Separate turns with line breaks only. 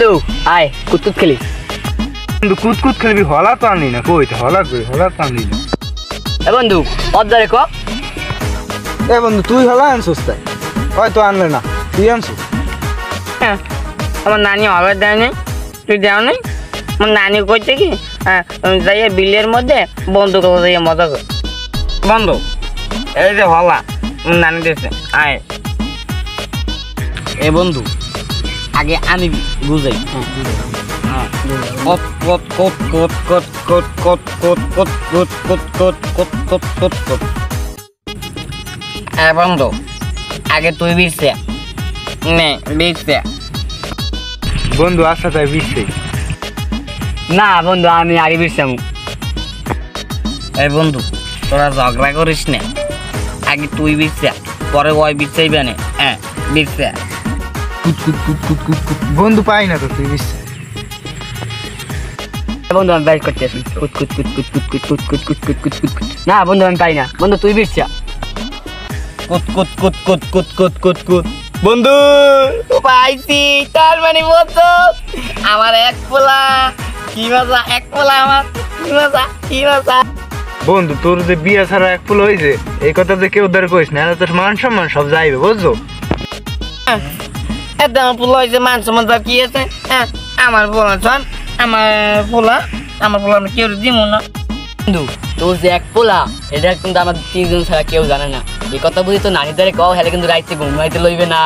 বন্ধু আয় কুতকুত খেলি।
বন্ধু কুতকুত খেলবি, হলা তো আনলি না, কইতে হলা কই, হলা তো আনলি না।
এ বন্ধু অদ্দারে ক।
এ বন্ধু তুই হলা আনছিস তাই, হয়তো আনলে না, তুই আনছিস।
হ্যাঁ আমার নানি হবে দেয় নাই, তুই দেও নাই। আমার নানি কইতে কি যাইয়া বিলের মধ্যে বন্ধু কথা যাইয়া মজা কর। বন্ধু এই যে হলা নানি দিয়েছে আয়। এ বন্ধু আগে আমি বুঝাই। কট কট কট কট কট কট কট কট কট কট কট কট কট কট কট। হ্যাঁ বন্ধু আগে তুই বিরছে নে বিরছে।
বন্ধু আচ্ছা তাই বিচ্ছে।
না বন্ধু আমি আগে বিরছাম। এই বন্ধু তোরা ঝগড়া করিস না, আগে তুই বিরছে পরে ওই বিরছাইবে না। হ্যাঁ বিরছে।
বন্ধু পাই না তো তুই বিচ্ছে।
বন্ধু আমি বাইর করতে আসি কুত কুত কুত কুত কুত কুত কুত কুত কুত কুত কুত কুত। না বন্ধু আমি পাই না, বন্ধু তুই বিরছা। কুত কুত কুত কুত কুত কুত কুত কুত। বন্ধু পাইছি, তার মানে বলতো আমার এক পোলা। কি মজা, এক পোলা আমার, কি মজা কি মজা।
বন্ধু তোর যে বিয়ে ছাড়া এক ফুল হয়েছে এই কথা যে কেউ উদ্ধার করিস না, তোর মান সম্মান সব যাইবে বুঝছো।
আমার পোলা হয়েছে মান সম্মান সব কি আছে। হ্যাঁ আমার পোলা শোন, আমার পোলা আমি কেউ দিব না। বন্ধু তোর যে এক পোলা এটা কিন্তু আমার 3 জন ছাড়া কেউ জানে না। এই কথা বুঝি তো নানি দ্বারে কও, হেলে কিন্তু রাইতে ঘুমাইতে লইবে না।